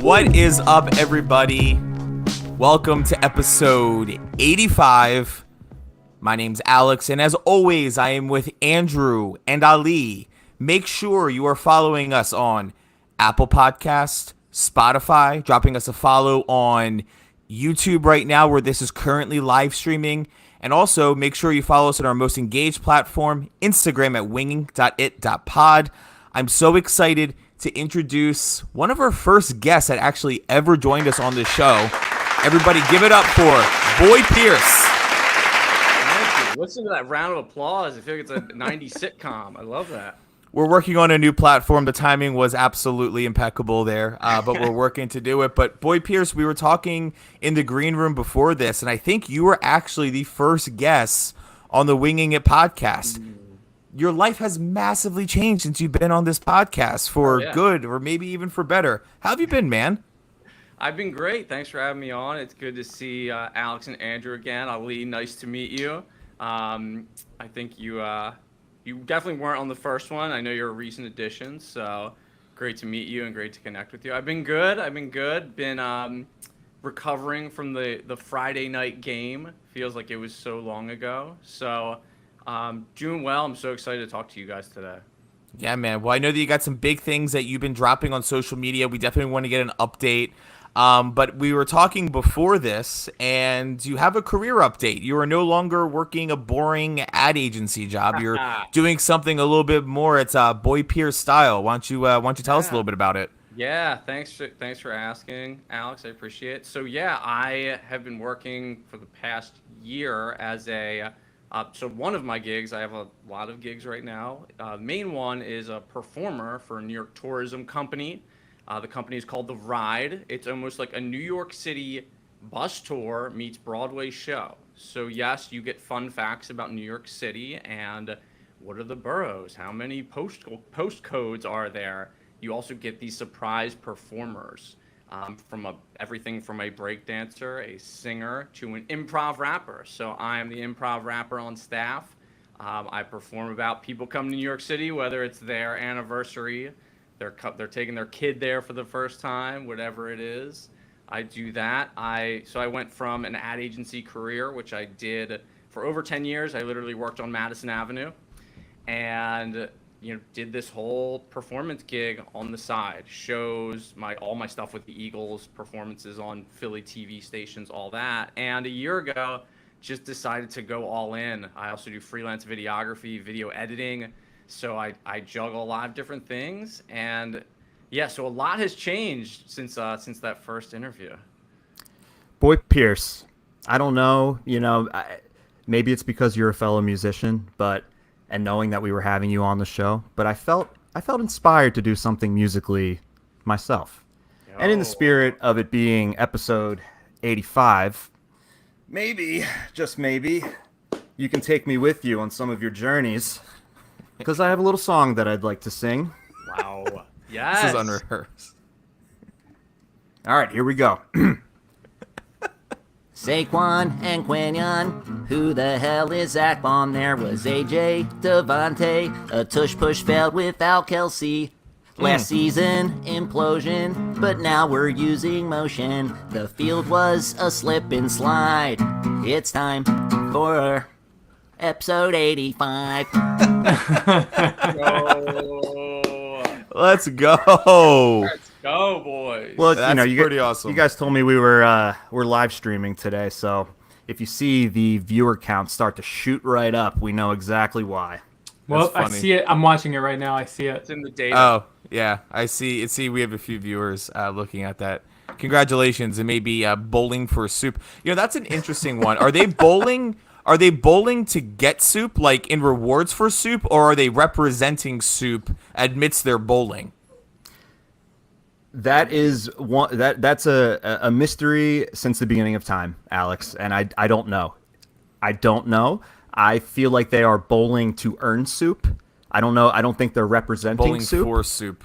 What is up, everybody? Welcome to episode 85. My name's Alex, and as always, I am with Andrew and Ali. Make sure you are following us on Apple Podcast, Spotify, dropping us a follow on YouTube right now where this is currently live streaming. And also make sure you follow us on our most engaged platform, Instagram at winging.it.pod. I'm so excited to introduce one of our first guests that actually ever joined us on this show. Everybody give it up for Boy Pierce. Thank you. Listen to that round of applause. I feel like it's a 90s sitcom. I love that. We're working on a new platform. The timing was absolutely impeccable there, but we're working to do it. But Boy Pierce, we were talking in the green room before this, and I think you were actually the first guest on the Winging It podcast. Your life has massively changed since you've been on this podcast for good or maybe even for better. How have you been, man? I've been great. Thanks for having me on. It's good to see Alex and Andrew again. Ali, nice to meet you. I think you definitely weren't on the first one. I know you're a recent addition, so great to meet you and great to connect with you. I've been good. Been recovering from the Friday night game. Feels like it was so long ago. So doing well. I'm so excited to talk to you guys today. Yeah, man. Well, I know that you got some big things that you've been dropping on social media. We definitely want to get an update. But we were talking before this, and you have a career update. You are no longer working a boring ad agency job. You're doing something a little bit more. It's Boy Pierce style. Why don't you tell us a little bit about it? Yeah, thanks for asking, Alex. I appreciate it. So yeah, I have been working for the past year as a so one of my gigs. I have a lot of gigs right now. Main one is a performer for a New York tourism company. The company is called The Ride. It's almost like a New York City bus tour meets Broadway show. So yes, you get fun facts about New York City and what are the boroughs? How many postcodes are there? You also get these surprise performers everything from a breakdancer, a singer, to an improv rapper. So I am the improv rapper on staff. I perform about people coming to New York City, whether it's their anniversary, they're taking their kid there for the first time, whatever it is. I do that. So I went from an ad agency career, which I did for over 10 years. I literally worked on Madison Avenue and did this whole performance gig on the side. Shows, all my stuff with the Eagles, performances on Philly TV stations, all that. And a year ago, just decided to go all in. I also do freelance videography, video editing. So I juggle a lot of different things, and yeah, so a lot has changed since that first interview. Boy Pierce, I don't know, maybe it's because you're a fellow musician, and knowing that we were having you on the show, but I felt inspired to do something musically myself. And in the spirit of it being episode 85, maybe, just maybe, you can take me with you on some of your journeys. Because I have a little song that I'd like to sing. Wow. Yes. This is unrehearsed. All right, here we go. Saquon and Quinion, who the hell is Zach Baum? There was AJ, Devontae, a tush-push failed without Kelsey. Last season, implosion, but now we're using motion. The field was a slip and slide. It's time for episode 85. Let's go. Let's go, boys. Well, That's pretty awesome. You guys told me we're live streaming today, so if you see the viewer count start to shoot right up, we know exactly why. Well, I see it. I'm watching it right now. I see it. It's in the data. Oh, yeah. I see. We have a few viewers looking at that. Congratulations. It may be bowling for soup. That's an interesting one. Are they bowling? Are they bowling to get soup, like in rewards for soup, or are they representing soup amidst their bowling? That is one. That's a mystery since the beginning of time, Alex, and I don't know. I feel like they are bowling to earn soup. I don't know. I don't think they're representing Bowling soup. for soup.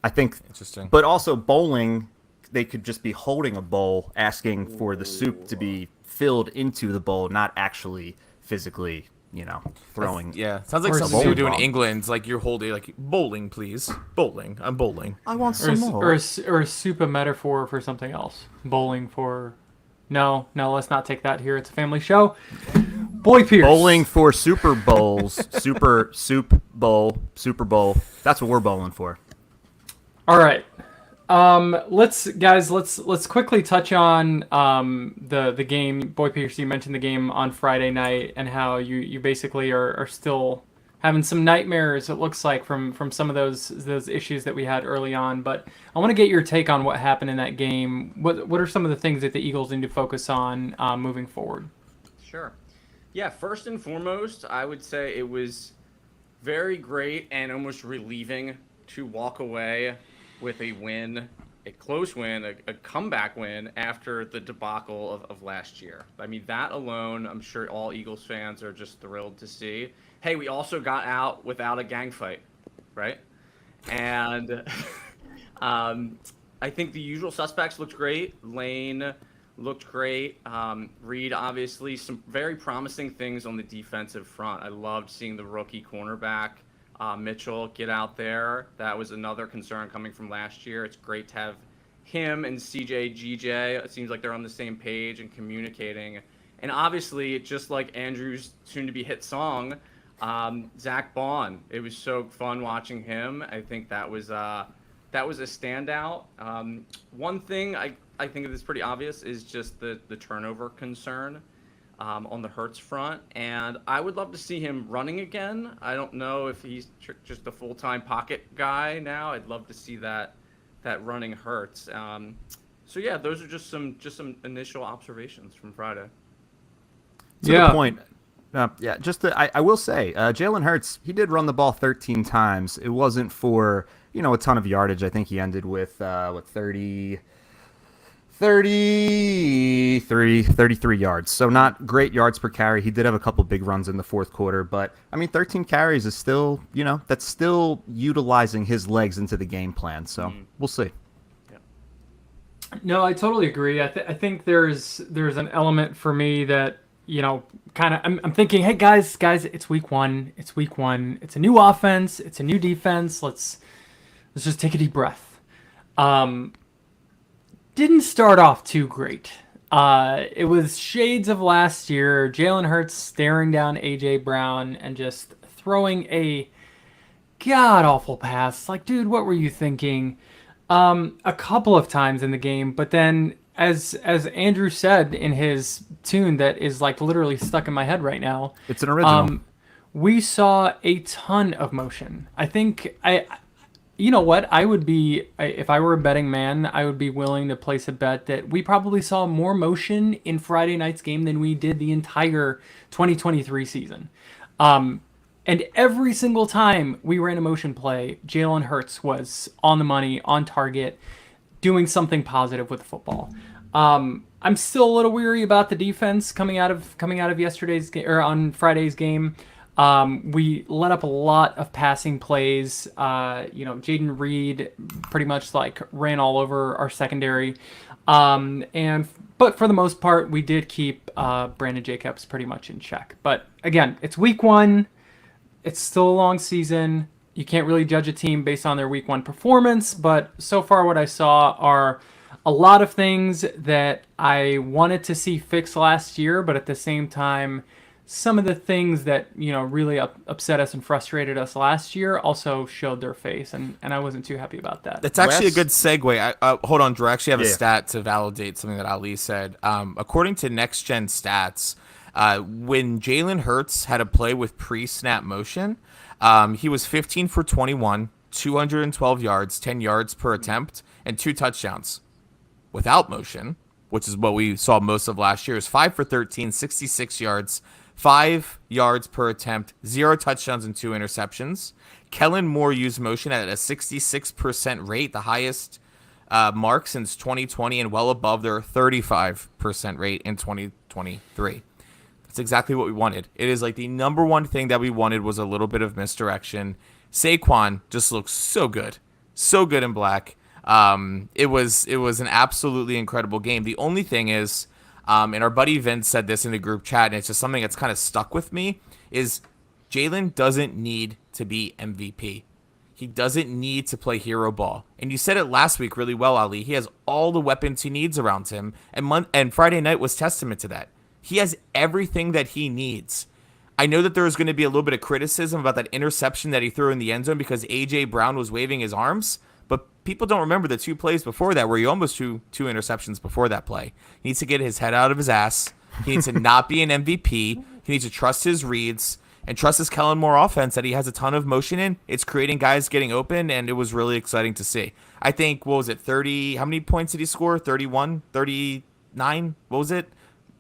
I think Interesting. But also bowling, they could just be holding a bowl, asking for the soup to be filled into the bowl, not actually physically throwing. Yeah, sounds like Or something you would do in ball. England. Like you're holding, like, bowling, please. Bowling. I'm bowling. I want Or, some more. or a super metaphor for something else. Bowling for... No, let's not take that here. It's a family show. Boy Pierce. Bowling for Super Bowls, Super Bowl. That's what we're bowling for. All right. Let's quickly touch on the game. Boy Pierce, you mentioned the game on Friday night and how you basically are still having some nightmares, it looks like, from some of those issues that we had early on. But I want to get your take on what happened in that game. What are some of the things that the Eagles need to focus on moving forward? Sure. Yeah, first and foremost, I would say it was very great and almost relieving to walk away with a win, a close win, a comeback win after the debacle of last year. I mean, that alone, I'm sure all Eagles fans are just thrilled to see. Hey, we also got out without a gang fight, right? And I think the usual suspects looked great. Lane looked great. Reed, obviously, some very promising things on the defensive front. I loved seeing the rookie cornerback, Mitchell, get out there. That was another concern coming from last year. It's great to have him and CJ, GJ. It seems like they're on the same page and communicating. And obviously, just like Andrew's soon-to-be hit song, Zach Bond. It was so fun watching him. I think that was a standout. One thing I think is pretty obvious is just the turnover concern on the Hurts front, and I would love to see him running again. I don't know if he's just a full-time pocket guy now. I'd love to see that running Hurts. So yeah, those are just some initial observations from Friday. To the point. I will say, Jalen Hurts, he did run the ball 13 times. It wasn't for, a ton of yardage. I think he ended with, 33 yards. So not great yards per carry. He did have a couple big runs in the fourth quarter, but, 13 carries is still, that's still utilizing his legs into the game plan. So we'll see. No, I totally agree. I think there's an element for me that, kind of, I'm thinking, hey guys, it's week one. It's a new offense. It's a new defense. Let's just take a deep breath. Didn't start off too great. It was shades of last year. Jalen Hurts staring down AJ Brown and just throwing a god awful pass. Like, dude, what were you thinking? A couple of times in the game, but then as Andrew said in his tune that is like literally stuck in my head right now. It's an original. We saw a ton of motion. I think you know what? I would be, if I were a betting man, I would be willing to place a bet that we probably saw more motion in Friday night's game than we did the entire 2023 season. And every single time we ran a motion play, Jalen Hurts was on the money, on target, doing something positive with the football. I'm still a little weary about the defense coming out of yesterday's game, or on Friday's game. We let up a lot of passing plays. Jaden Reed pretty much like ran all over our secondary. But for the most part, we did keep Brandon Jacobs pretty much in check. But again, it's week one. It's still a long season. You can't really judge a team based on their week one performance, but so far what I saw are a lot of things that I wanted to see fixed last year, but at the same time, some of the things that, really upset us and frustrated us last year also showed their face, and I wasn't too happy about that. That's actually a good segue. Hold on, Drew. I actually have a stat to validate something that Ali said. According to Next Gen Stats, when Jalen Hurts had a play with pre-snap motion, he was 15 for 21, 212 yards, 10 yards per attempt, and 2 touchdowns. Without motion, which is what we saw most of last year, is 5 for 13, 66 yards, 5 yards per attempt, 0 touchdowns, and 2 interceptions. Kellen Moore used motion at a 66% rate, the highest mark since 2020, and well above their 35% rate in 2023. That's exactly what we wanted. It is like the number one thing that we wanted was a little bit of misdirection. Saquon just looks so good in black. It was an absolutely incredible game. The only thing is, and our buddy Vince said this in the group chat, and it's just something that's kind of stuck with me, is Jalen doesn't need to be MVP. He doesn't need to play hero ball. And you said it last week really well, Ali. He has all the weapons he needs around him, and Friday night was testament to that. He has everything that he needs. I know that there is going to be a little bit of criticism about that interception that he threw in the end zone because A.J. Brown was waving his arms, but people don't remember the 2 plays before that where he almost threw 2 interceptions before that play. He needs to get his head out of his ass. He needs to not be an MVP. He needs to trust his reads and trust his Kellen Moore offense that he has a ton of motion in. It's creating guys getting open, and it was really exciting to see. I think, what was it, 30? How many points did he score? 31? 39? What was it?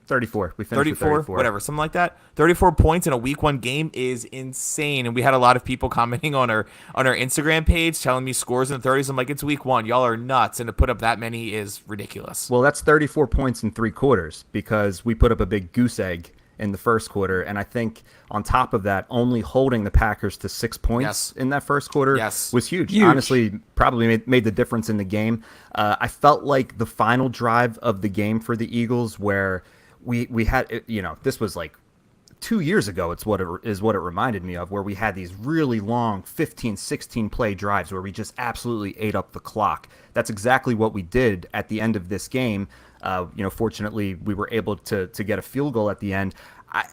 34. We finished 34, with 34. whatever, something like that. 34 points in a week 1 game is insane. And we had a lot of people commenting on our Instagram page telling me scores in the 30s. I'm like, it's week 1. Y'all are nuts. And to put up that many is ridiculous. Well, that's 34 points in 3 quarters because we put up a big goose egg in the first quarter. And I think on top of that, only holding the Packers to 6 points in that first quarter was huge. Honestly, probably made the difference in the game. I felt like the final drive of the game for the Eagles where we had, this was like 2 years ago. It's what it reminded me of, where we had these really long 15, 16 play drives where we just absolutely ate up the clock. That's exactly what we did at the end of this game. Fortunately, we were able to get a field goal at the end.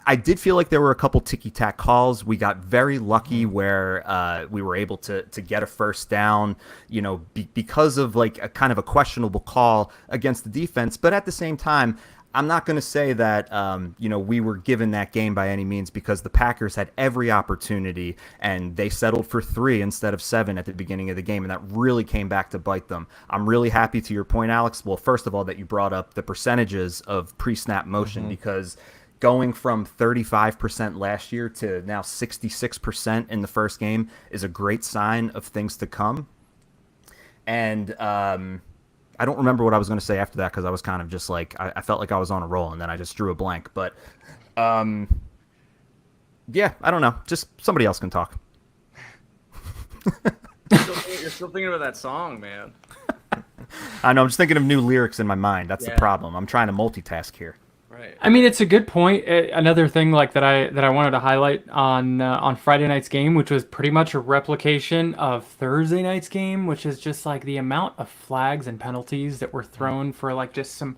I did feel like there were a couple ticky-tack calls. We got very lucky where we were able to get a first down, because of like a kind of a questionable call against the defense. But at the same time, I'm not going to say that, we were given that game by any means because the Packers had every opportunity and they settled for 3 instead of 7 at the beginning of the game. And that really came back to bite them. I'm really happy to your point, Alex. Well, first of all, that you brought up the percentages of pre-snap motion because going from 35% last year to now 66% in the first game is a great sign of things to come. And, I don't remember what I was going to say after that because I was kind of just like, I felt like I was on a roll and then I just drew a blank. But, yeah, I don't know. Just somebody else can talk. You're still thinking about that song, man. I know. I'm just thinking of new lyrics in my mind. That's the problem. I'm trying to multitask here. Right. I mean, it's a good point. Another thing like that I wanted to highlight on Friday night's game, which was pretty much a replication of Thursday night's game, which is just like the amount of flags and penalties that were thrown for like just some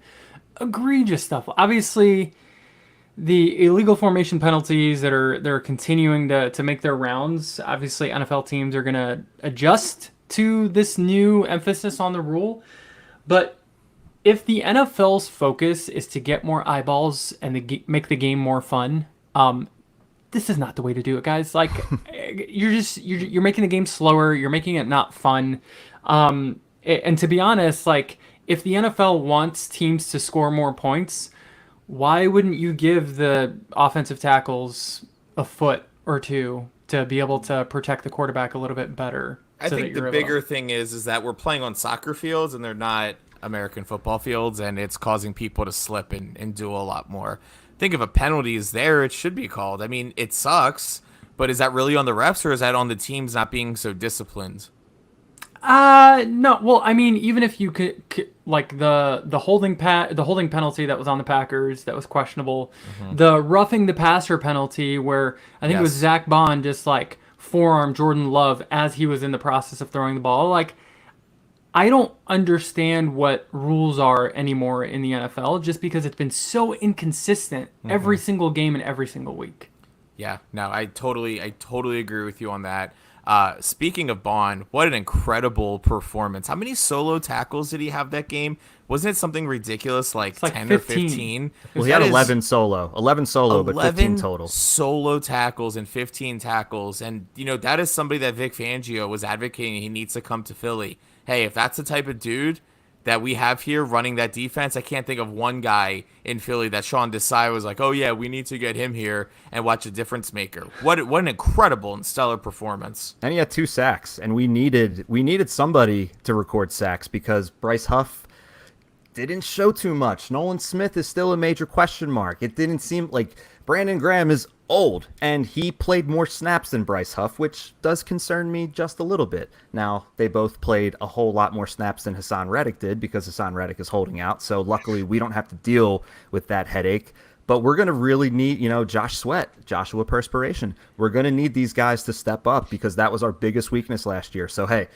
egregious stuff. Obviously, the illegal formation penalties that are continuing to make their rounds. Obviously, NFL teams are going to adjust to this new emphasis on the rule, but if the NFL's focus is to get more eyeballs and make the game more fun, this is not the way to do it, guys. Like, you're making the game slower. You're making it not fun. And to be honest, like, if the NFL wants teams to score more points, why wouldn't you give the offensive tackles a foot or two to be able to protect the quarterback a little bit better? I think the bigger thing is that we're playing on soccer fields and they're not American football fields, and it's causing people to slip and do a lot more. Think if a penalty is there, it should be called. I mean, it sucks, but is that really on the refs or is that on the teams not being so disciplined? No. Well, I mean, even if you could like the holding penalty that was on the Packers that was questionable, the roughing the passer penalty where I think it was Zach Bond just like forearmed Jordan Love as he was in the process of throwing the ball. Like, I don't understand what rules are anymore in the NFL just because it's been so inconsistent every single game and every single week. Yeah, no, I totally agree with you on that. Speaking of Bond, what an incredible performance. How many solo tackles did he have that game? Wasn't it something ridiculous like 10 or 15? Well, he had 11 solo, but 15 total. Solo tackles and 15 tackles. And, that is somebody that Vic Fangio was advocating he needs to come to Philly. Hey, if that's the type of dude that we have here running that defense, I can't think of one guy in Philly that Sean Desai was like, oh, yeah, we need to get him here and watch a difference maker. What an incredible and stellar performance. And he had 2 sacks, and we needed somebody to record sacks because Bryce Huff didn't show too much. Nolan Smith is still a major question mark. It didn't seem like Brandon Graham is old, and he played more snaps than Bryce Huff, which does concern me just a little bit. Now, they both played a whole lot more snaps than Hassan Reddick did because Hassan Reddick is holding out, so luckily we don't have to deal with that headache. But we're going to really need, Josh Sweat, Joshua Perspiration. We're going to need these guys to step up because that was our biggest weakness last year. So, hey,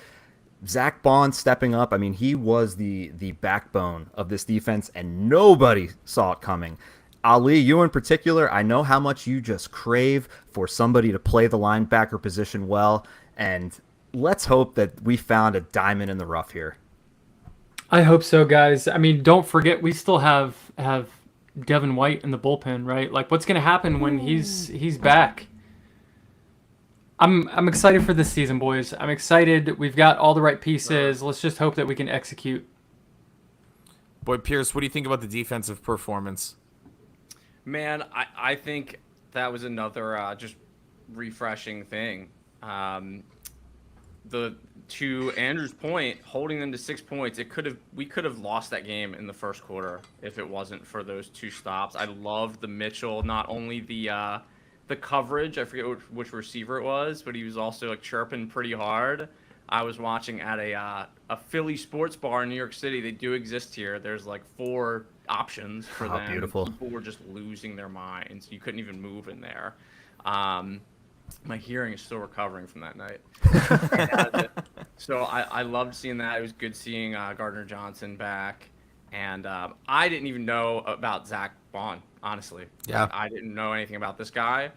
Zach Bond stepping up. I mean, he was the backbone of this defense, and nobody saw it coming. Ali, you in particular, I know how much you just crave for somebody to play the linebacker position well, and let's hope that we found a diamond in the rough here. I hope so, guys. I mean, don't forget we still have Devin White in the bullpen, right? Like, what's going to happen when he's back? I'm excited for this season, boys. I'm excited. We've got all the right pieces. Let's just hope that we can execute. Boy, Pierce, what do you think about the defensive performance? Man, I think that was another just refreshing thing. To Andrew's point, holding them to 6 points, we could have lost that game in the first quarter if it wasn't for those 2 stops. I loved the Mitchell, not only the coverage, I forget which receiver it was, but he was also like chirping pretty hard. I was watching at a Philly sports bar in New York City. They do exist here. There's like 4 options for them. Beautiful. People were just losing their minds. You couldn't even move in there. My hearing is still recovering from that night. So I loved seeing that. It was good seeing Gardner Johnson back. And I didn't even know about Zach Bond, honestly. Yeah. I didn't know anything about this guy.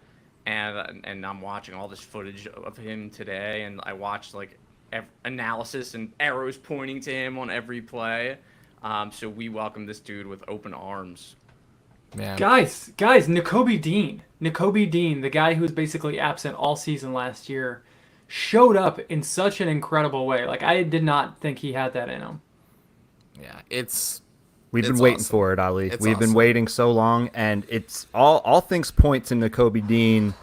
And I'm watching all this footage of him today. And I watched like analysis and arrows pointing to him on every play. So we welcome this dude with open arms. Man. Guys, Nakobe Dean, the guy who was basically absent all season last year, showed up in such an incredible way. Like, I did not think he had that in him. Yeah, We've been it's waiting awesome. for it, Ali. It's We've been awesome. waiting so long, and it's all things point to Nakobe Dean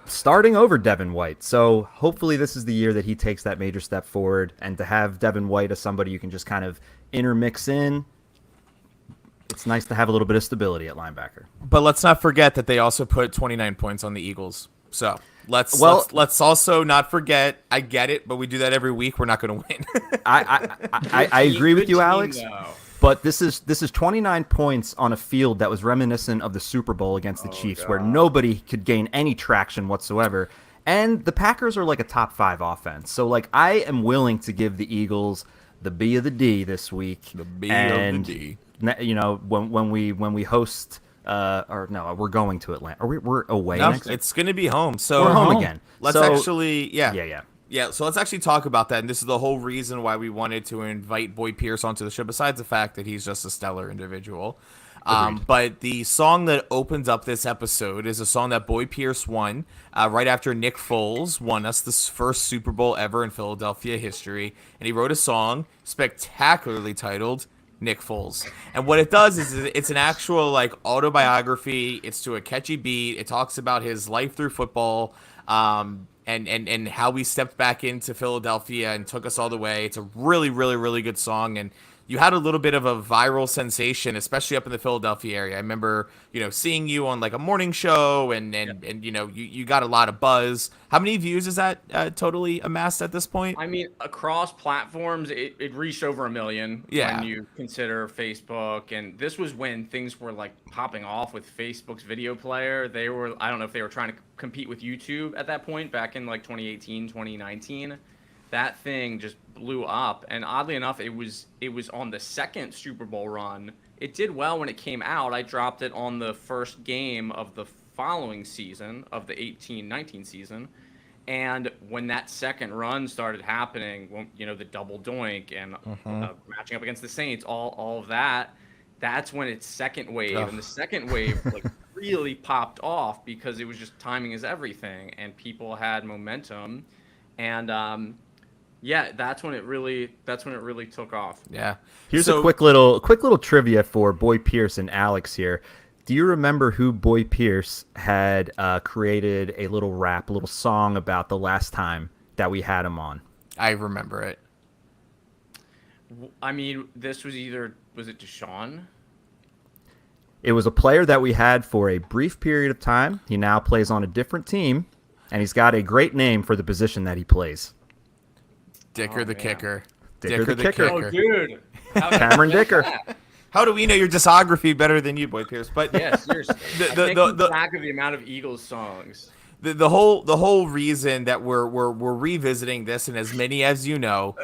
starting over Devin White. So hopefully this is the year that he takes that major step forward, and to have Devin White as somebody you can just kind of intermix in, it's nice to have a little bit of stability at linebacker. But let's not forget that they also put 29 points on the Eagles. So let's also not forget. I get it, but we do that every week. We're not going to win. I agree with you, Good team, Alex. though. But this is 29 points on a field that was reminiscent of the Super Bowl against the Chiefs, where nobody could gain any traction whatsoever. And the Packers are like a top 5 offense. So like I am willing to give the Eagles the B of the D this week. The B of the D. You know, when we host or no, we're going to Atlanta. We're away No, next week. it's going to be home. So We're home again. Let's So- actually, Yeah. Yeah, so let's actually talk about that. And this is the whole reason why we wanted to invite Boyd Pierce onto the show, besides the fact that he's just a stellar individual. But the song that opens up this episode is a song that Boyd Pierce won right after Nick Foles won us the first Super Bowl ever in Philadelphia history. And he wrote a song spectacularly titled Nick Foles. And what it does is it's an actual like autobiography. It's to a catchy beat. It talks about his life through football. And how we stepped back into Philadelphia and took us all the way. It's a really, really, really good song. And you had a little bit of a viral sensation, especially up in the Philadelphia area. I remember, seeing you on like a morning show and you got a lot of buzz. How many views is that totally amassed at this point? I mean, across platforms, it reached over 1 million Yeah. when you consider Facebook. And this was when things were like popping off with Facebook's video player. I don't know if they were trying to compete with YouTube at that point back in like 2018, 2019. That thing just blew up. And oddly enough, it was on the second Super Bowl run. It did well when it came out. I dropped it on the first game of the following season, of the 18-19 season. And when that second run started happening, the double doink and matching up against the Saints, all of that, that's when its second wave. And the second wave like really popped off because it was just timing is everything. And people had momentum. And yeah, that's when it really took off. Yeah. Here's a quick little trivia for Boy Pierce and Alex here. Do you remember who Boy Pierce had created a little song about the last time that we had him on? I remember it. I mean, this was was it Deshaun? It was a player that we had for a brief period of time. He now plays on a different team, and he's got a great name for the position that he plays. Dicker the man. kicker. Dicker the kicker. Oh, dude. Cameron Dicker. How do we know your discography better than you, Boy Pierce? But Yeah, seriously. I can't keep track of the amount of Eagles songs. the whole reason that we're revisiting this, and as many as you know,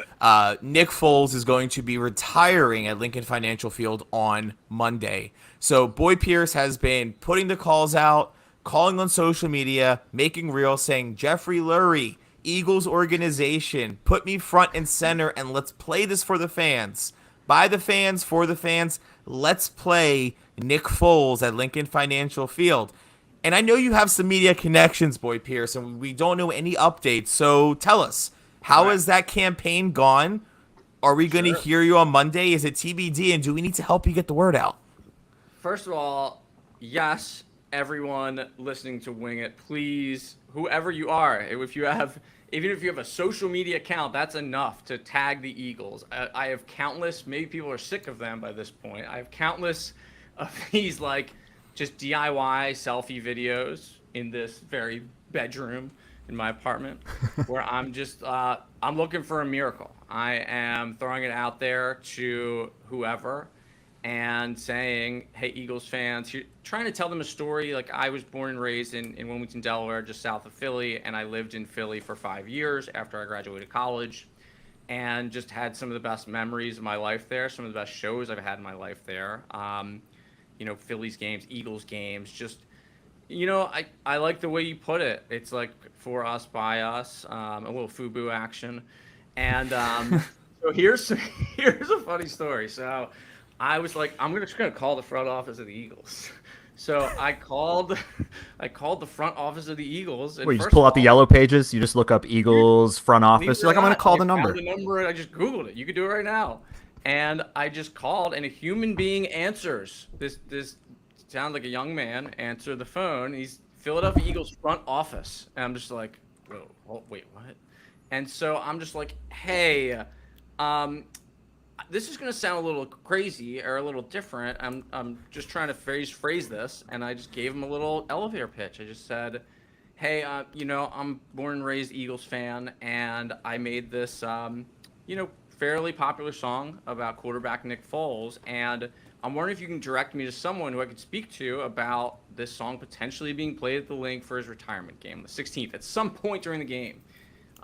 Nick Foles is going to be retiring at Lincoln Financial Field on Monday. So Boy Pierce has been putting the calls out, calling on social media, making reels, saying, Jeffrey Lurie, Eagles organization, put me front and center, and let's play this for the fans. By the fans, for the fans, let's play Nick Foles at Lincoln Financial Field. And I know you have some media connections, Boy Pierce, and we don't know any updates. So tell us, how has that campaign gone? Are we going to hear you on Monday? Is it TBD? And do we need to help you get the word out? First of all, yes, everyone listening to Wing It, please, whoever you are, even if you have a social media account, that's enough to tag the Eagles. I have countless, maybe people are sick of them by this point. I have countless of these just DIY selfie videos in this very bedroom in my apartment where I'm just I'm looking for a miracle. I am throwing it out there to whoever and saying, hey, Eagles fans, trying to tell them a story. Like, I was born and raised in Wilmington, Delaware, just south of Philly, and I lived in Philly for 5 years after I graduated college, and just had some of the best memories of my life there, some of the best shows I've had in my life there. Phillies games, Eagles games, just, I like the way you put it. It's like for us, by us, a little FUBU action. And so here's a funny story. So I was like, I'm just gonna call the front office of the Eagles. So I called the front office of the Eagles. Where you just pull out the yellow pages, you just look up Eagles front office. You're like, I'm gonna call the number. The number. I just Googled it. You could do it right now. And I just called, and a human being answers. This sounds like a young man. Answered the phone. He's Philadelphia Eagles front office, and I'm just like, whoa, wait, what? And so I'm just like, hey, this is gonna sound a little crazy or a little different. I'm just trying to phrase this, and I just gave him a little elevator pitch. I just said, hey, I'm born and raised Eagles fan, and I made this, fairly popular song about quarterback Nick Foles, and I'm wondering if you can direct me to someone who I could speak to about this song potentially being played at the Link for his retirement game, the 16th, at some point during the game.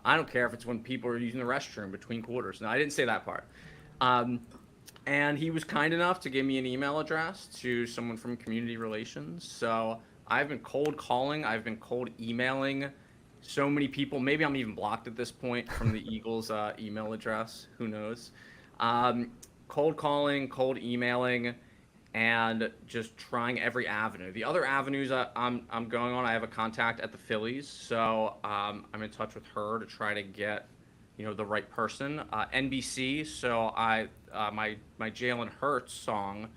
I don't care if it's when people are using the restroom between quarters. No, I didn't say that part. And he was kind enough to give me an email address to someone from community relations. So I've been cold calling, I've been cold emailing so many people. Maybe I'm even blocked at this point from the Eagles email address. Who knows? Cold calling, cold emailing, and just trying every avenue. The other avenues I'm going on, I have a contact at the Phillies, so I'm in touch with her to try to get the right person. NBC, so my Jalen Hurts song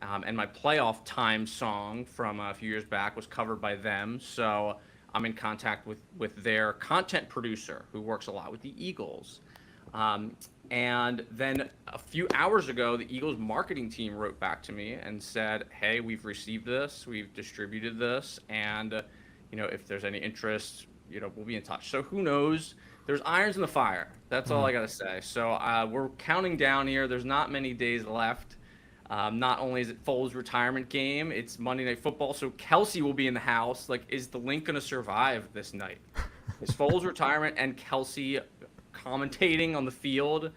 and my playoff time song from a few years back was covered by them, so I'm in contact with their content producer who works a lot with the Eagles. And then a few hours ago, the Eagles marketing team wrote back to me and said, hey, we've received this, we've distributed this, and if there's any interest, we'll be in touch. So who knows? There's irons in the fire. That's all I got to say. So we're counting down here. There's not many days left. Not only is it Foles' retirement game, it's Monday Night Football, so Kelsey will be in the house. Like, is the Link going to survive this night? Is Foles' retirement and Kelsey commentating on the field?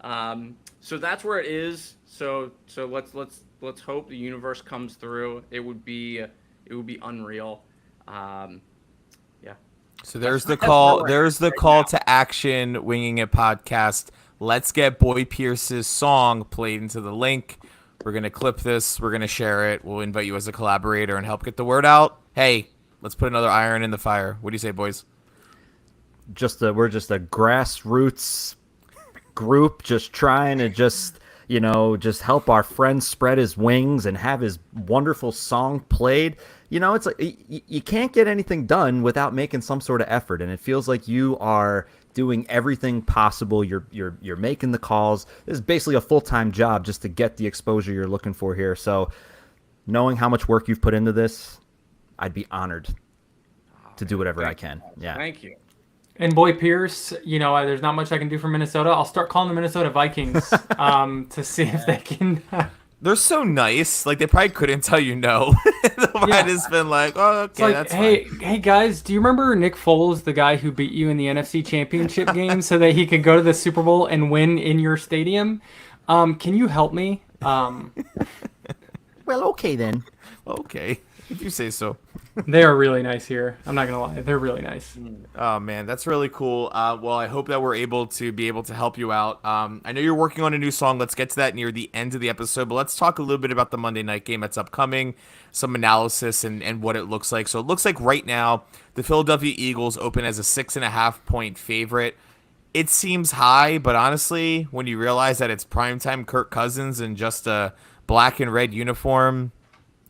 So that's where it is. So let's hope the universe comes through. It would be unreal. Yeah. So there's the call. There's the call to action. Winging It podcast. Let's get Boy Pierce's song played into the Link. We're gonna clip this. We're gonna share it. We'll invite you as a collaborator and help get the word out. Hey, let's put another iron in the fire. What do you say, boys? We're just a grassroots group, just trying to just help our friend spread his wings and have his wonderful song played. It's like you can't get anything done without making some sort of effort, and it feels like you are doing everything possible. You're making the calls. This is basically a full-time job just to get the exposure you're looking for here. So knowing how much work you've put into this, I'd be honored to do whatever I can. Yeah. Thank you. And Boy Pierce, there's not much I can do for Minnesota. I'll start calling the Minnesota Vikings to see if they can They're so nice. Like, they probably couldn't tell you no. They might have been like, oh, okay, It's like, that's hey, fine. hey guys, do you remember Nick Foles, the guy who beat you in the NFC Championship game, so that he could go to the Super Bowl and win in your stadium? Can you help me? Well, okay then. Okay, if you say so. They are really nice here. I'm not gonna lie, they're really nice. Oh man, that's really cool. Well, I hope that we're able to help you out. I know you're working on a new song. Let's get to that near the end of the episode. But let's talk a little bit about the Monday night game that's upcoming, some analysis and what it looks like. So it looks like right now the Philadelphia Eagles open as a 6.5-point favorite. It seems high, but honestly, when you realize that it's primetime Kirk Cousins in just a black and red uniform,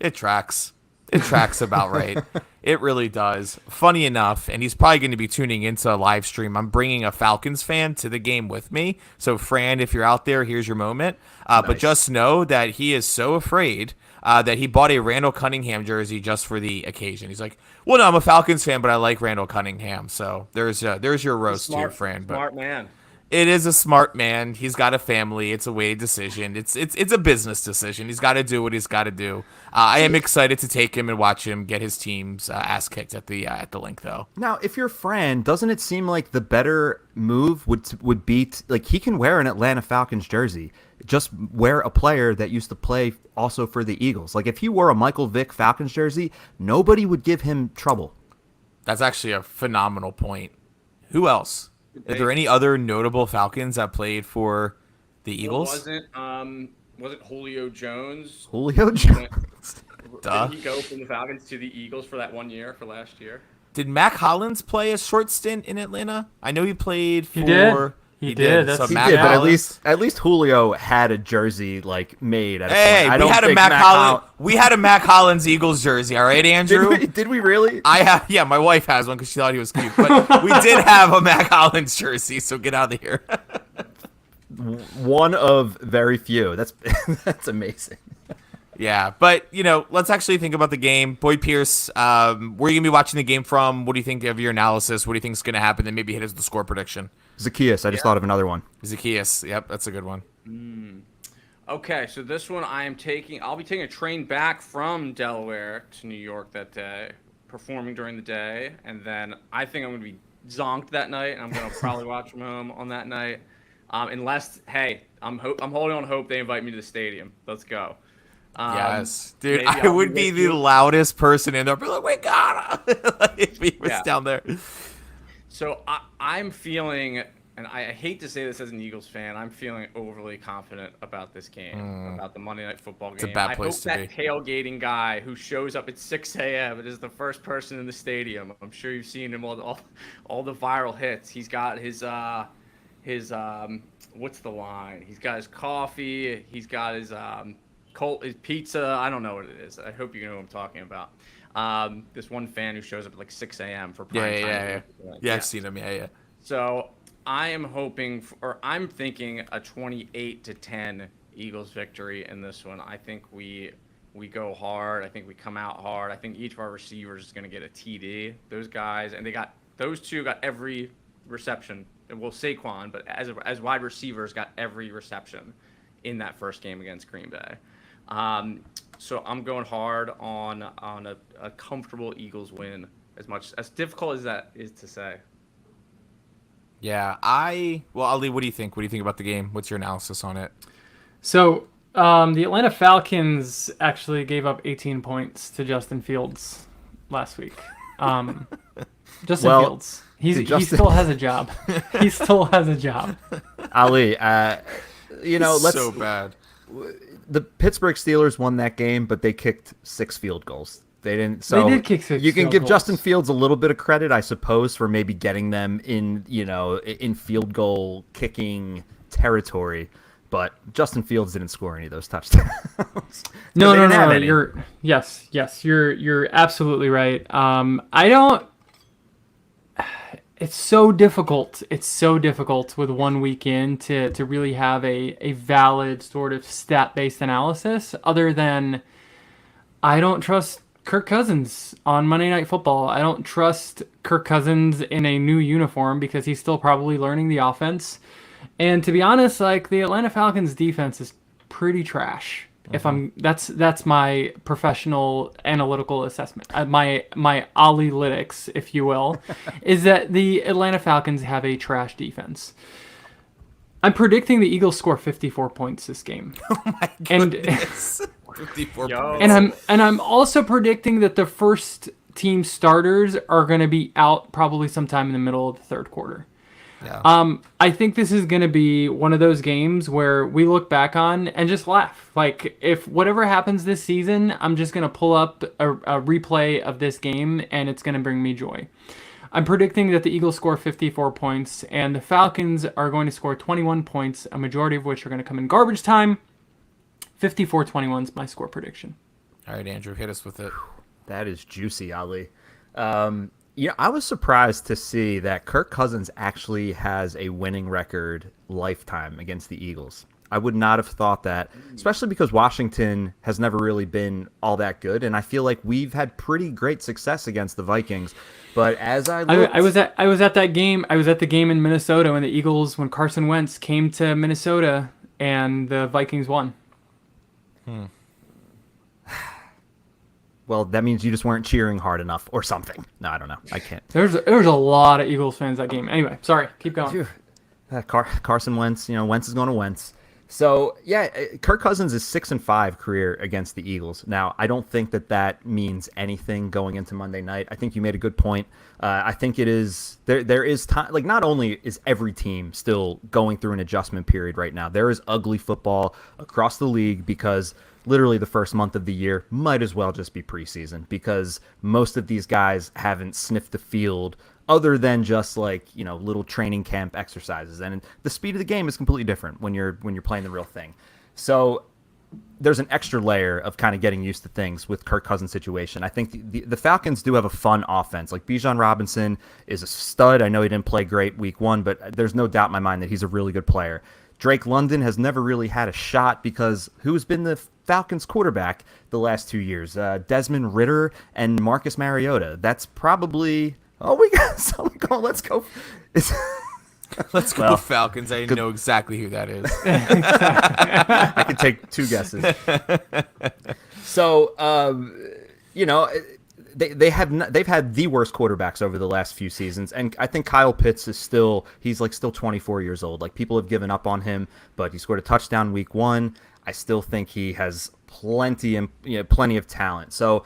it tracks. It tracks about right. It really does. Funny enough, and he's probably going to be tuning into a live stream. I'm bringing a Falcons fan to the game with me. So, Fran, if you're out there, here's your moment. But just know that he is so afraid that he bought a Randall Cunningham jersey just for the occasion. He's like, well, no, I'm a Falcons fan, but I like Randall Cunningham. So there's your roast to your Fran. But Smart man. it is a smart man. He's got a family. It's a weighted decision. It's a business decision. He's got to do what he's got to do. I am excited to take him and watch him get his team's ass kicked at the link, though. Now, if you're Fran, doesn't it seem like the better move would be like he can wear an Atlanta Falcons jersey, just wear a player that used to play also for the Eagles. Like if he wore a Michael Vick Falcons jersey, nobody would give him trouble. That's actually a phenomenal point. Who else? Are there any other notable Falcons that played for the Eagles? Wasn't Julio Jones? Julio Jones. Duh. Did he go from the Falcons to the Eagles for that 1 year for last year? Did Mac Hollins play a short stint in Atlanta? I know he played for. He did. He did. So That's- Mac Yeah, but Hollins. at least Julio had a jersey like made. At a Hey, point. I we don't had a think Mac Hol- Hollins. We had a Mac Hollins Eagles jersey. All right, Andrew. Did we really? I have. Yeah, my wife has one because she thought he was cute. But we did have a Mac Hollins jersey. So get out of here. One of very few. That's amazing. Yeah, but let's actually think about the game. Boyd Pierce, where are you gonna be watching the game from? What do you think of your analysis? What do you think is gonna happen? Then maybe hit us the score prediction. Zacchaeus. I just thought of another one. Zacchaeus. Yep, that's a good one. Okay, so this one I'll be taking a train back from Delaware to New York that day, performing during the day, and then I think I'm going to be zonked that night, and I'm going to probably watch from home on that night. Unless, hey, I'm holding on hope they invite me to the stadium. Let's go. Yes, dude, maybe I I'll would be with the you. loudest person in there. Be like, we gotta. Like, if he was Yeah. down there. So I'm feeling, and I hate to say this as an Eagles fan, I'm feeling overly confident about this game, about the Monday Night Football game. a bad I place hope to that be. tailgating guy who shows up at 6 a.m. and is the first person in the stadium. I'm sure you've seen him all the viral hits. He's got his what's the line? He's got his coffee. He's got his his pizza. I don't know what it is. I hope you know what I'm talking about. This one fan who shows up at like 6 a.m. for prime time. Yeah, I've seen him. Yeah. So I am I'm thinking a 28-10 Eagles victory in this one. I think we go hard. I think we come out hard. I think each of our receivers is going to get a TD. Those guys, and those two got every reception. Well, Saquon, but as wide receivers, got every reception in that first game against Green Bay. So I'm going hard on a comfortable Eagles win. As difficult as that is to say. Yeah, Ali, what do you think? What do you think about the game? What's your analysis on it? So the Atlanta Falcons actually gave up 18 points to Justin Fields last week. Justin Fields. He still has a job. He still has a job. Ali, let's. So bad. The Pittsburgh Steelers won that game, but they kicked 6 field goals. They didn't. So They did kick 6 You can field give goals. Justin Fields a little bit of credit, I suppose, for maybe getting them in field goal kicking territory. But Justin Fields didn't score any of those touchdowns. No. They didn't have any. You're absolutely right. I don't. It's so difficult. It's so difficult with 1 week in to really have a valid sort of stat-based analysis other than I don't trust Kirk Cousins on Monday Night Football. I don't trust Kirk Cousins in a new uniform because he's still probably learning the offense. And to be honest, like the Atlanta Falcons defense is pretty trash. If that's my professional analytical assessment, my Olylytics, if you will, is that the Atlanta Falcons have a trash defense. I'm predicting the Eagles score 54 points this game. Oh my And- goodness. 54 Yo. points. And I'm also predicting that the first team starters are going to be out probably sometime in the middle of the third quarter. Yeah. I think this is going to be one of those games where we look back on and just laugh. Like, if whatever happens this season, I'm just going to pull up a replay of this game, and it's going to bring me joy. I'm predicting that the Eagles score 54 points, and the Falcons are going to score 21 points, a majority of which are going to come in garbage time. 54-21 is my score prediction. All right, Andrew, hit us with it. That is juicy, Ali. I was surprised to see that Kirk Cousins actually has a winning record lifetime against the Eagles. I would not have thought that, especially because Washington has never really been all that good, and I feel like we've had pretty great success against the Vikings. But as I looked, I was at that game. I was at the game in Minnesota when the Eagles, when Carson Wentz came to Minnesota and the Vikings won. well, that means you just weren't cheering hard enough or something. No, I don't know. I can't. There was a lot of Eagles fans that game. Anyway, sorry. Keep going. Phew. Carson Wentz, Wentz is going to Wentz. So, yeah, Kirk Cousins is 6-5 career against the Eagles. Now, I don't think that means anything going into Monday night. I think you made a good point. I think it is there is time. Like, not only is every team still going through an adjustment period right now, there is ugly football across the league because literally the first month of the year might as well just be preseason because most of these guys haven't sniffed the field other than just little training camp exercises. And the speed of the game is completely different when you're playing the real thing. So there's an extra layer of kind of getting used to things with Kirk Cousins' situation. I think the Falcons do have a fun offense. Like Bijan Robinson is a stud. I know he didn't play great week one, but there's no doubt in my mind that he's a really good player. Drake London has never really had a shot because who's been the Falcons quarterback the last 2 years? Desmond Ridder and Marcus Mariota. That's probably... Oh, we got someone going. Let's go. Let's go Falcons. I know exactly who that is. I could take two guesses. So, they've had the worst quarterbacks over the last few seasons, and I think Kyle Pitts is still 24 years old. Like, people have given up on him, but he scored a touchdown week one. I still think he has plenty of talent. So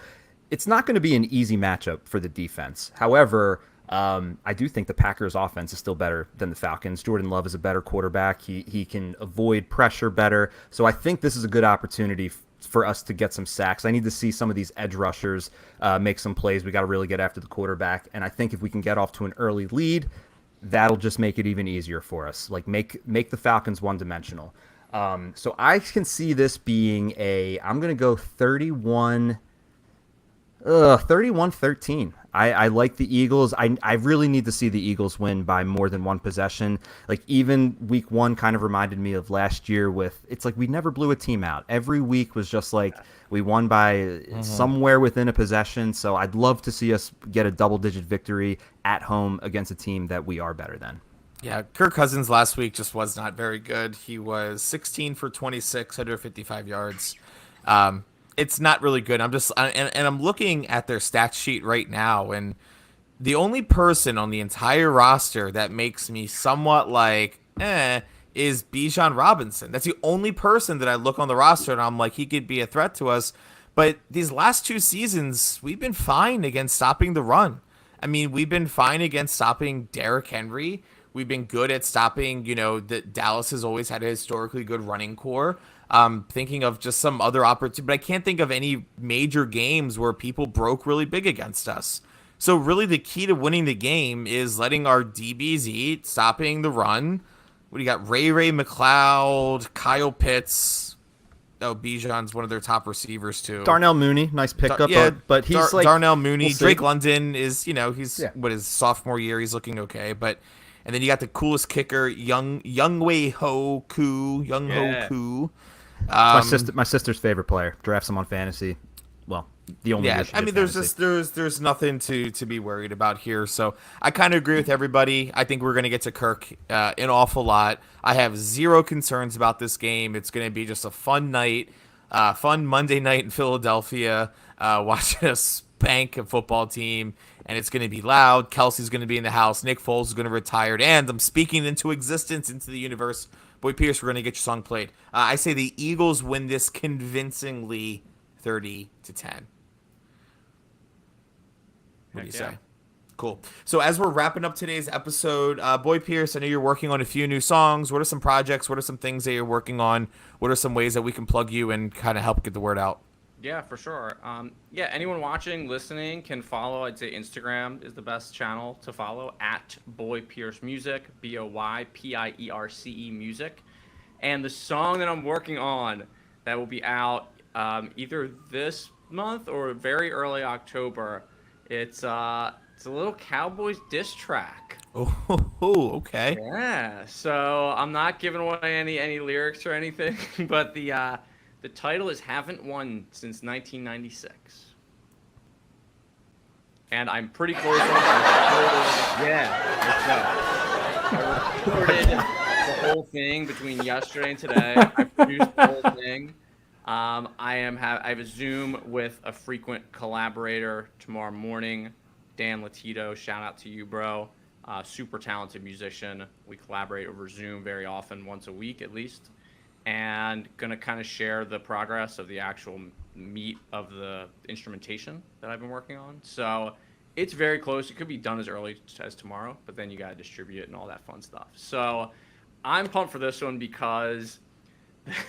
it's not going to be an easy matchup for the defense. However, I do think the Packers' offense is still better than the Falcons. Jordan Love is a better quarterback. He can avoid pressure better. So I think this is a good opportunity for us to get some sacks. I need to see some of these edge rushers make some plays. We got to really get after the quarterback. And I think if we can get off to an early lead, that'll just make it even easier for us. Like make the Falcons one-dimensional. So I can see this being I'm going to go 31-13. I like the Eagles. I really need to see the Eagles win by more than one possession. Like, even week one kind of reminded me of last year it's like we never blew a team out. Every week was just like we won by somewhere within a possession. So I'd love to see us get a double-digit victory at home against a team that we are better than. Yeah, Kirk Cousins last week just was not very good. He was 16 for 26, 155 yards. It's not really good. I'm looking at their stat sheet right now, and the only person on the entire roster that makes me somewhat is Bijan Robinson. That's the only person that I look on the roster and I'm like, he could be a threat to us. But these last two seasons, we've been fine against stopping the run. I mean, we've been fine against stopping Derrick Henry. We've been good at stopping, that Dallas has always had a historically good running core. Thinking of just some other opportunity, but I can't think of any major games where people broke really big against us. So really the key to winning the game is letting our DBs eat, stopping the run. What do you got? Ray McLeod, Kyle Pitts. Oh, Bijan's one of their top receivers too. Darnell Mooney, nice pickup, but he's Darnell Mooney. We'll Drake London is, his sophomore year, he's looking okay, but and then you got the coolest kicker, Younghoe Koo. My sister's favorite player. Drafts him on fantasy. Well, the only. Yeah, I mean, there's nothing to be worried about here. So I kind of agree with everybody. I think we're going to get to Kirk an awful lot. I have zero concerns about this game. It's going to be just a fun night. Fun Monday night in Philadelphia, watching a spank a football team, and it's going to be loud. Kelsey's going to be in the house. Nick Foles is going to retire, and I'm speaking into existence, into the universe. Boy Pierce, we're going to get your song played. I say the Eagles win this convincingly, 30-10. What do you say? Cool. So as we're wrapping up today's episode, Boy Pierce, I know you're working on a few new songs. What are some projects? What are some things that you're working on? What are some ways that we can plug you and kind of help get the word out? Yeah, for sure. Yeah, anyone watching, listening can follow. I'd say Instagram is the best channel to follow, at Boy Pierce Music, BoyPierce Music. And the song that I'm working on that will be out either this month or very early October. It's a little Cowboys diss track. Oh, okay. Yeah. So I'm not giving away any lyrics or anything, but the title is "Haven't Won Since 1996," and I'm pretty close. I recorded the whole thing between yesterday and today. I produced the whole thing. I have a Zoom with a frequent collaborator tomorrow morning, Dan Latito. Shout out to you, bro. Super talented musician. We collaborate over Zoom very often, once a week at least, and gonna kind of share the progress of the actual meat of the instrumentation that I've been working on. So it's very close. It could be done as early as tomorrow, but then you gotta distribute it and all that fun stuff. So I'm pumped for this one because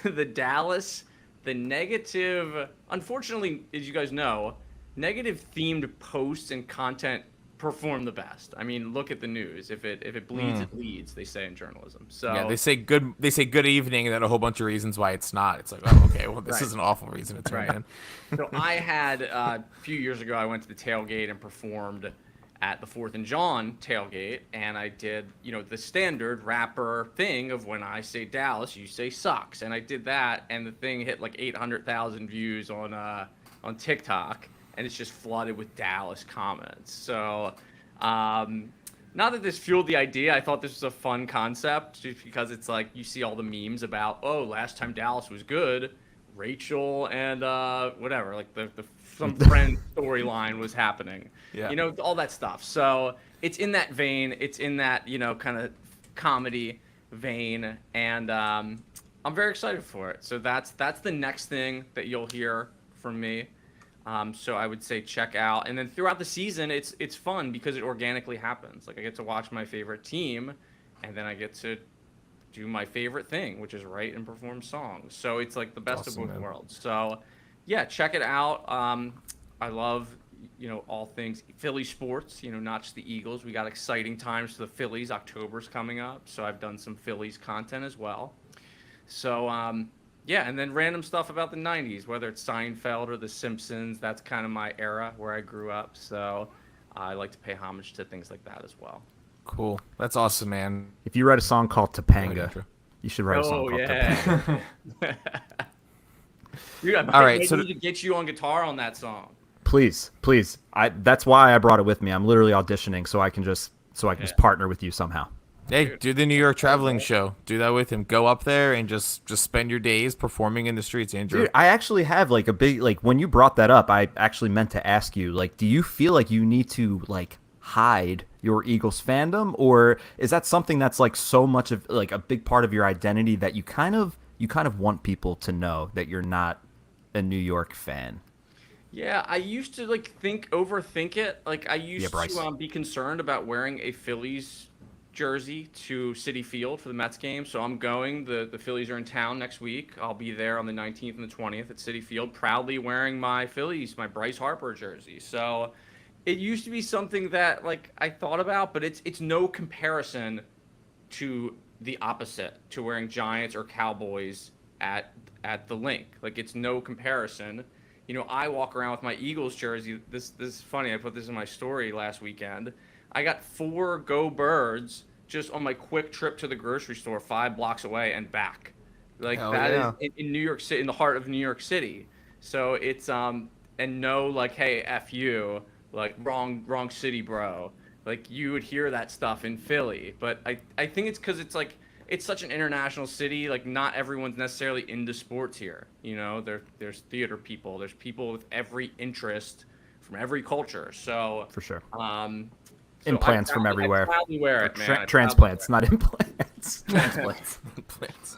the negative, unfortunately, as you guys know, negative themed posts and content perform the best. I mean, look at the news. If it bleeds, it leads, they say in journalism. So yeah, they say good evening, and then a whole bunch of reasons why it's not. It's like, oh, okay, well, this Right. is an awful reason to turn in. So I had a few years ago, I went to the tailgate and performed at the 4th and John tailgate, and I did, the standard rapper thing of when I say Dallas, you say sucks, and I did that, and the thing hit like 800,000 views on TikTok, and it's just flooded with Dallas comments. So, not that this fueled the idea, I thought this was a fun concept, just because it's like you see all the memes about, oh, last time Dallas was good, Rachel and whatever, like some friend storyline was happening. Yeah. All that stuff. So it's in that vein. It's in that, kind of comedy vein, and I'm very excited for it. So that's the next thing that you'll hear from me. So I would say check out, and then throughout the season, it's fun because it organically happens. Like I get to watch my favorite team, and then I get to do my favorite thing, which is write and perform songs. So it's like the best Awesome, of both man. worlds. So yeah, check it out. I love, all things Philly sports, not just the Eagles. We got exciting times for the Phillies. October's coming up. So I've done some Phillies content as well. So, yeah, and then random stuff about the 90s, whether it's Seinfeld or The Simpsons. That's kind of my era where I grew up. So I like to pay homage to things like that as well. Cool. That's awesome, man. If you write a song called Go ahead, Topanga, Andrew. you should write a song Oh, called yeah. Topanga. Dude, I All right, maybe so need to get you on guitar on that song. Please. That's why I brought it with me. I'm literally auditioning so I can just partner with you somehow. Hey, do the New York traveling show. Do that with him. Go up there and just spend your days performing in the streets, Andrew. Dude, I actually have like a big, like when you brought that up, I actually meant to ask you, like, do you feel like you need to like hide your Eagles fandom, or is that something that's like so much of like a big part of your identity that you kind of want people to know that you're not a New York fan? Yeah, I used to overthink it. Like I used Bryce. to be concerned about wearing a Phillies jersey to Citi Field for the Mets game. So I'm going. The Phillies are in town next week. I'll be there on the 19th and the 20th at Citi Field, proudly wearing my Bryce Harper jersey. So it used to be something that like I thought about, but it's no comparison to the opposite, to wearing Giants or Cowboys at the link. Like it's no comparison. I walk around with my Eagles jersey. This is funny. I put this in my story last weekend. I got 4 Go Birds just on my quick trip to the grocery store 5 blocks away and back. Like Hell that yeah. is in New York City, in the heart of New York City. So it's and no like, hey, F you, like wrong city, bro. Like you would hear that stuff in Philly, but I think it's because it's like it's such an international city. Like, not everyone's necessarily into sports here. You know, there's theater people. There's people with every interest from every culture. So For sure. So Implants from everywhere. I proudly wear it, man. I proudly Transplants, wear not implants. Transplants.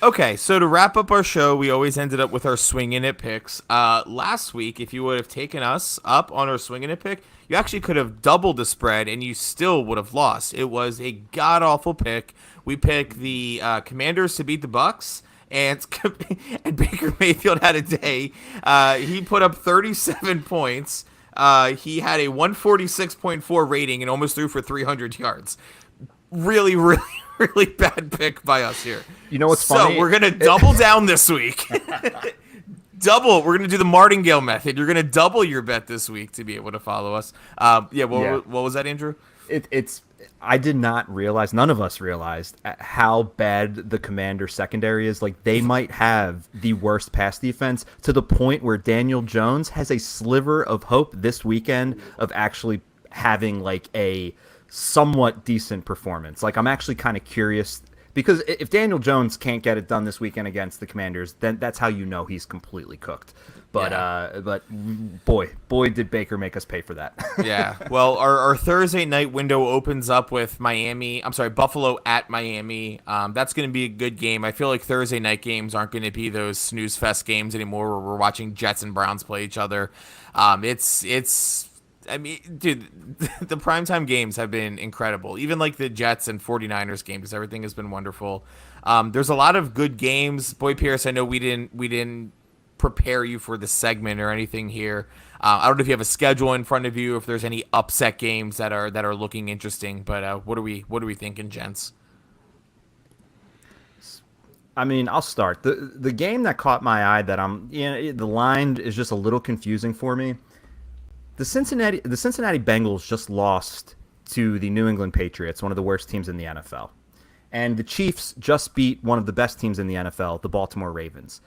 Okay, so to wrap up our show, we always ended up with our swinging it picks. Last week, if you would have taken us up on our swinging it pick, you actually could have doubled the spread, and you still would have lost. It was a god awful pick. We picked the Commanders to beat the Bucks, and Baker Mayfield had a day. He put up 37 points. He had a 146.4 rating and almost threw for 300 yards. Really, really, really bad pick by us here. You know what's so funny? So we're going to double down this week. Double. We're going to do the Martingale method. You're going to double your bet this week to be able to follow us. What was that, Andrew? I did not realize, none of us realized how bad the Commander secondary is. Like, they might have the worst pass defense to the point where Daniel Jones has a sliver of hope this weekend of actually having like a somewhat decent performance. Like, I'm actually kind of curious, because if Daniel Jones can't get it done this weekend against the Commanders, then that's how you know he's completely cooked. But boy, did Baker make us pay for that. Yeah. Well, our Thursday night window opens up with Buffalo at Miami. That's going to be a good game. I feel like Thursday night games aren't going to be those snooze fest games anymore where we're watching Jets and Browns play each other. I mean, dude, the primetime games have been incredible. Even like the Jets and 49ers games, everything has been wonderful. There's a lot of good games. Boy Pierce, I know we didn't prepare you for the segment or anything here. I don't know if you have a schedule in front of you, if there's any upset games that are looking interesting, but what are we thinking, gents? I mean, I'll start. The game that caught my eye that the line is just a little confusing for me. The Cincinnati Bengals just lost to the New England Patriots, one of the worst teams in the NFL. And the Chiefs just beat one of the best teams in the NFL, the Baltimore Ravens.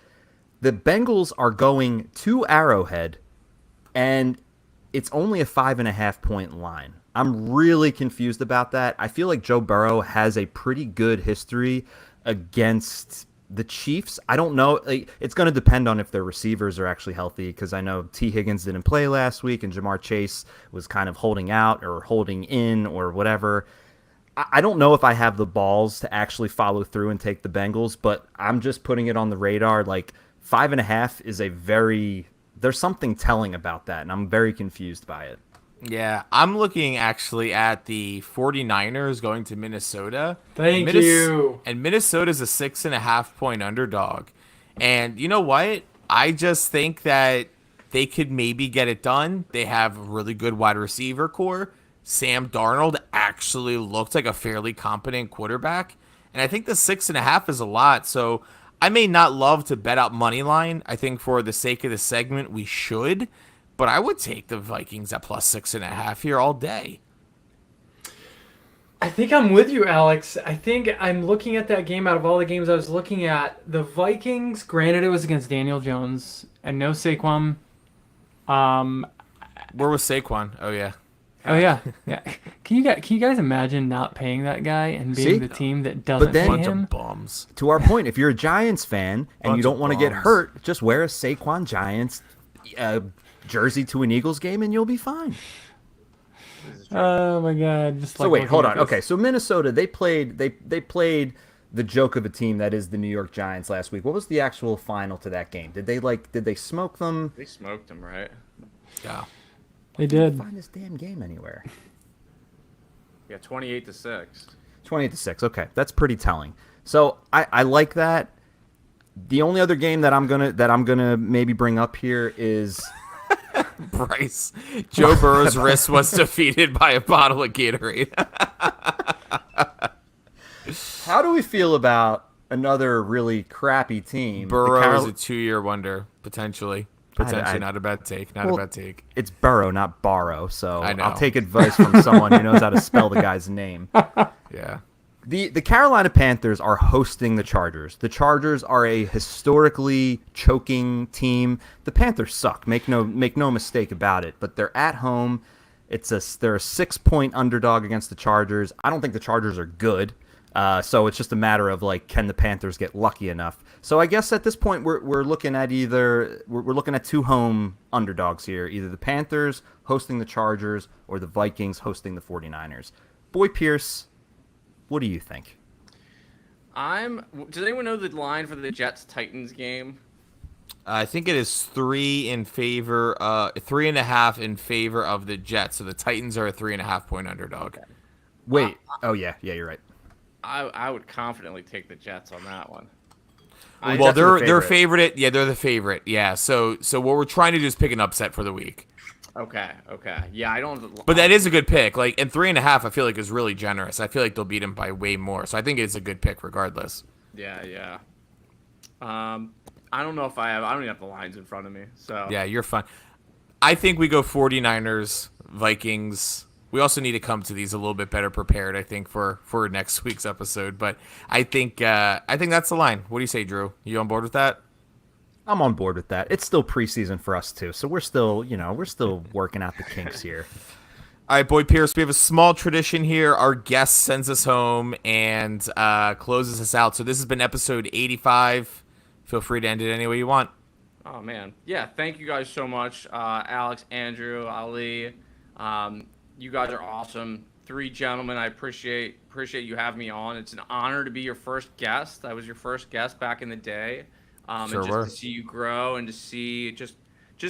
The Bengals are going to Arrowhead, and it's only a 5.5 point line. I'm really confused about that. I feel like Joe Burrow has a pretty good history against the Chiefs. I don't know. It's going to depend on if their receivers are actually healthy, because I know T. Higgins didn't play last week, and Jamar Chase was kind of holding out or holding in or whatever. I don't know if I have the balls to actually follow through and take the Bengals, but I'm just putting it on the radar. Like, 5.5 is there's something telling about that, and I'm very confused by it. Yeah, I'm looking actually at the 49ers going to Minnesota. Thank you. And Minnesota's a 6.5 point underdog. And you know what? I just think that they could maybe get it done. They have a really good wide receiver core. Sam Darnold actually looked like a fairly competent quarterback. And I think the 6.5 is a lot. So I may not love to bet out money line. I think for the sake of the segment, we should. But I would take the Vikings at plus 6.5 here all day. I think I'm with you, Alex. I think I'm looking at that game out of all the games I was looking at. The Vikings, granted it was against Daniel Jones and no Saquon. Where was Saquon? Oh, yeah. Oh, yeah. Yeah. Can you guys imagine not paying that guy and being the team that doesn't pay Bunch him? of bums. To our point, if you're a Giants fan and Bunch you don't of want to get bums. hurt, just wear a Saquon Giants jersey to an Eagles game and you'll be fine. Oh my God! So wait, hold on. Okay, so Minnesota, they played the joke of a team that is the New York Giants last week. What was the actual final to that game? Did they smoke them? They smoked them, right? Yeah. They did. Find this damn game anywhere. Yeah, 28-6. 28-6. Okay, that's pretty telling. So I like that. The only other game that I'm gonna maybe bring up here is Bryce. Joe Burrow's wrist was defeated by a bottle of Gatorade. how do we feel about another really crappy team? Burrow is a 2-year wonder, potentially. Potentially, not a bad take. Not a bad take. It's Burrow, not Borrow, so I know. I'll take advice from someone who knows how to spell the guy's name. Yeah. The Carolina Panthers are hosting the Chargers. The Chargers are a historically choking team. The Panthers suck. Make no mistake about it. But they're at home. They're a 6-point underdog against the Chargers. I don't think the Chargers are good. So it's just a matter of like, can the Panthers get lucky enough? So I guess at this point we're looking at we're looking at two home underdogs here, either the Panthers hosting the Chargers or the Vikings hosting the 49ers. Boy Pierce, what do you think? Does anyone know the line for the Jets Titans game? I think it is 3.5 in favor of the Jets. So the Titans are a 3.5 point underdog. Wait. Oh yeah, you're right. I would confidently take the Jets on that one. Well, Jets are they're favorite. Yeah, they're the favorite. Yeah. So what we're trying to do is pick an upset for the week. Okay. Yeah, I don't. But that is a good pick. Like, and 3.5, I feel like is really generous. I feel like they'll beat him by way more. So I think it's a good pick regardless. Yeah. I don't know if I don't even have the lines in front of me. So Yeah, you're fine. I think we go 49ers, Vikings. We also need to come to these a little bit better prepared, I think, for next week's episode. But I think that's the line. What do you say, Drew? You on board with that? I'm on board with that. It's still preseason for us too, so we're still working out the kinks here. All right, Boy Pierce, we have a small tradition here. Our guest sends us home and closes us out. So this has been episode 85. Feel free to end it any way you want. Oh man, yeah. Thank you guys so much, Alex, Andrew, Ali. You guys are awesome. Three gentlemen. I appreciate you having me on. It's an honor to be your first guest. I was your first guest back in the day. And just to see you grow and to see just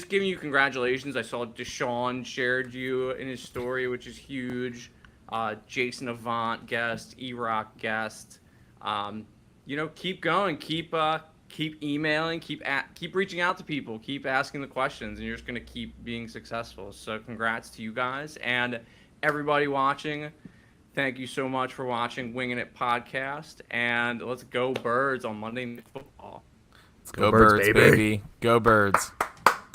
giving you congratulations. I saw Deshaun shared you in his story, which is huge. Jason Avant guest, E-Rock guest. Keep going, keep emailing, keep reaching out to people, keep asking the questions, and you're just gonna keep being successful. So congrats to you guys and everybody watching. Thank you so much for watching Wingin' It podcast, and let's go Birds on Monday Night Football. Go Birds, baby. Go Birds.